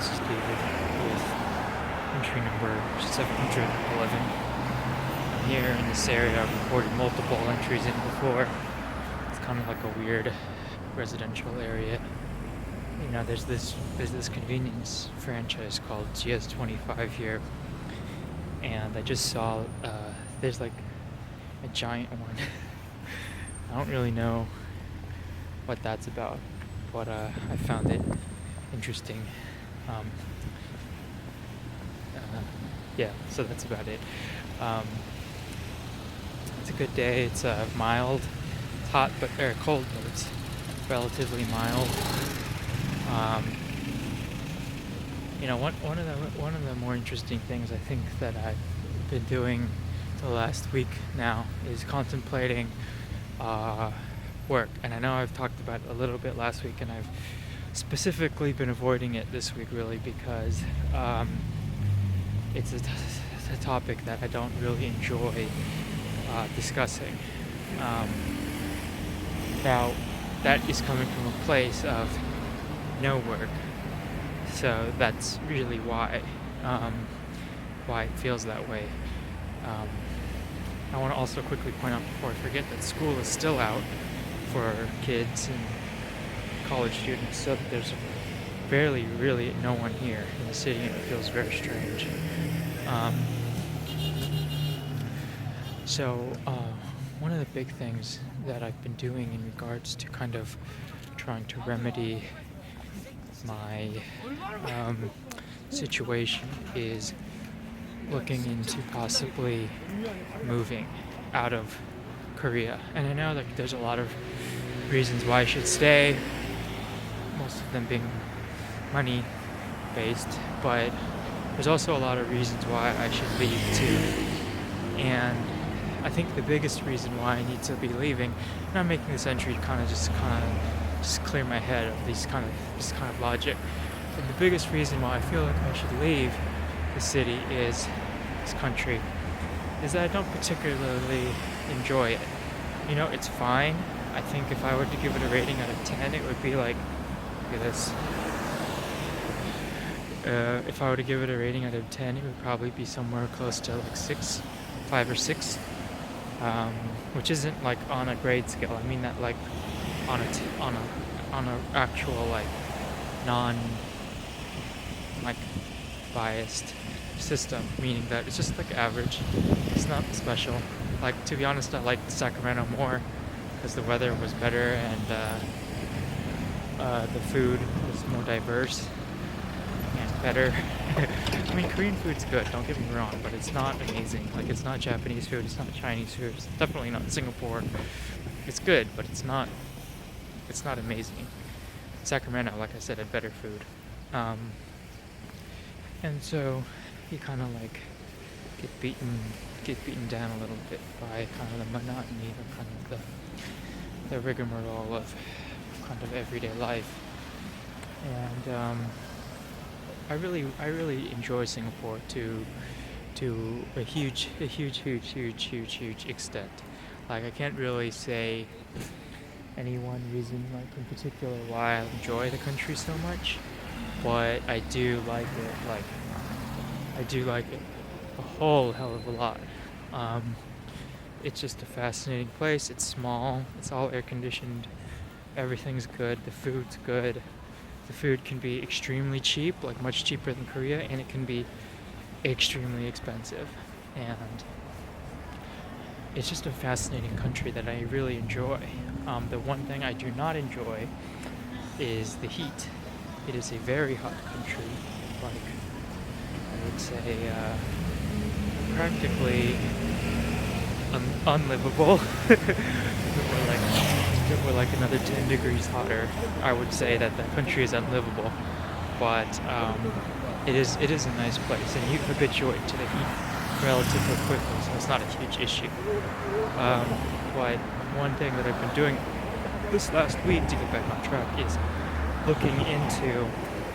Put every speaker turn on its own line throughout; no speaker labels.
This is David with entry number 711. I'm here in this area. I've recorded multiple entries in before. It's kind of like a weird residential area. There's this convenience franchise called GS25 here, and I just saw there's like a giant one. I don't really know what that's about, but I found it interesting. Yeah, so that's about it. It's a good day. It's mild. It's hot, but cold, but it's relatively mild. One of the more interesting things I think that I've been doing the last week now is contemplating work. And I know I've talked about it a little bit last week, and I've specifically been avoiding it this week really because it's a topic that I don't really enjoy discussing. Now, that is coming from a place of no work, so that's really why it feels that way. I want to also quickly point out before I forget that school is still out for kids and college students, so there's barely really no one here in the city, and it feels very strange. One of the big things that I've been doing in regards to kind of trying to remedy my situation is looking into possibly moving out of Korea. And I know that there's a lot of reasons why I should stay, most of them being money based, but there's also a lot of reasons why I should leave too. And I think the biggest reason why I need to be leaving, and I'm making this entry to just clear my head of this kind of logic. But the biggest reason why I feel like I should leave the city is this country, is that I don't particularly enjoy it. It's fine. I think if I were to give it a rating out of 10, it would be like, look at this. If I were to give it a rating out of 10, it would probably be somewhere close to like 5 or 6, which isn't like on a grade scale. I mean that like on a actual like non like biased system, meaning that it's just like average. It's not special. Like, to be honest, I liked Sacramento more because the weather was better and the food was more diverse and better. I mean, Korean food's good, don't get me wrong, but it's not amazing. Like, it's not Japanese food, it's not Chinese food, it's definitely not Singapore. It's good, but it's not amazing. Sacramento, like I said, had better food. And so you kind of like get beaten down a little bit by kind of the monotony or kind of the rigmarole of kind of everyday life. And I really enjoy Singapore to a huge extent. Like, I can't really say any one reason like in particular why I enjoy the country so much, but I do like it. Like, I do like it a whole hell of a lot. It's just a fascinating place. It's small. It's all air conditioned. Everything's good. The food's good. The food can be extremely cheap, like much cheaper than Korea, and it can be extremely expensive. And it's just a fascinating country that I really enjoy. The one thing I do not enjoy is the heat. It is a very hot country. Like, I would say practically unlivable. If it were like another 10 degrees hotter, I would say that the country is unlivable. But it is a nice place, and you habituate to the heat relatively quickly, so it's not a huge issue. But one thing that I've been doing this last week to get back on track is looking into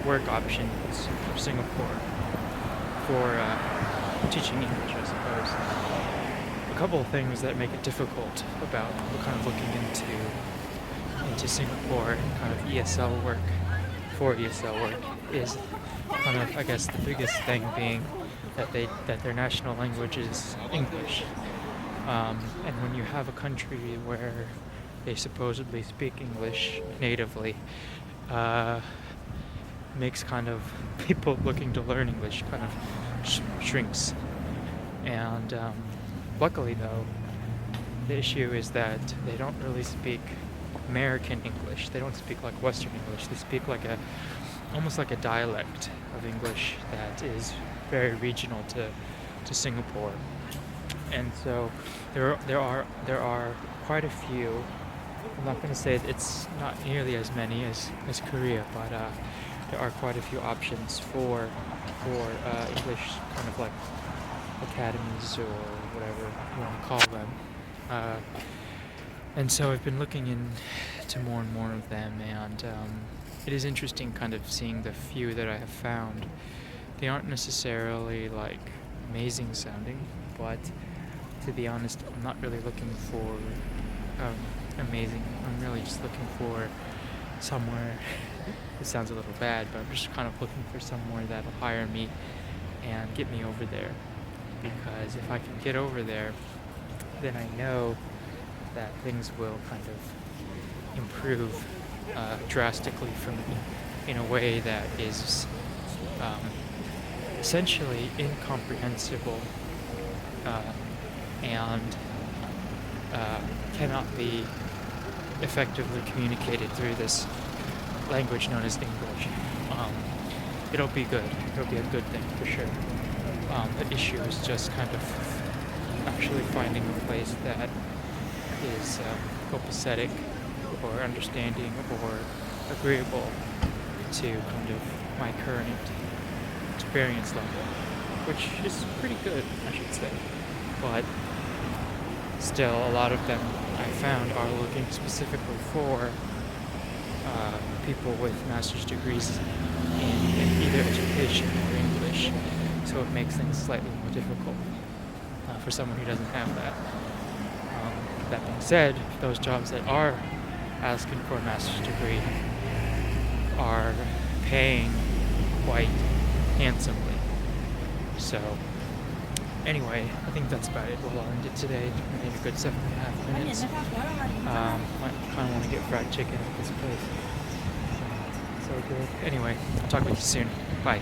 work options for Singapore for teaching English, I suppose. A couple of things that make it difficult about kind of looking into Singapore and kind of ESL work for ESL work is kind of, I guess, the biggest thing being that their national language is English. And when you have a country where they supposedly speak English natively, uh, makes kind of people looking to learn English kind of shrinks. And luckily, though, the issue is that they don't really speak American English. They don't speak like Western English. They speak like almost like a dialect of English that is very regional to Singapore. And so there are quite a few. I'm not going to say it's not nearly as many as Korea, but there are quite a few options for English kind of like academies or whatever you want to call them. And so I've been looking into more and more of them, and it is interesting kind of seeing the few that I have found. They aren't necessarily like amazing sounding, but to be honest, I'm not really looking for amazing. I'm really just looking for somewhere. It sounds a little bad, but I'm just kind of looking for somewhere that'll hire me and get me over there. Because if I can get over there, then I know that things will kind of improve drastically for me in a way that is essentially incomprehensible and cannot be effectively communicated through this language known as English. It'll be good. It'll be a good thing for sure. The issue is just kind of actually finding a place that is copacetic or understanding or agreeable to kind of my current experience level, which is pretty good, I should say. But still, a lot of them I found are looking specifically for people with master's degrees in either education or English, so it makes things slightly more difficult for someone who doesn't have that. That being said, those jobs that are asking for a master's degree are paying quite handsomely. So anyway, I think that's about it. We'll end it today. We made a good 7.5 minutes. I kind of want to get fried chicken at this place. So good. Anyway, I'll talk with you soon. Bye.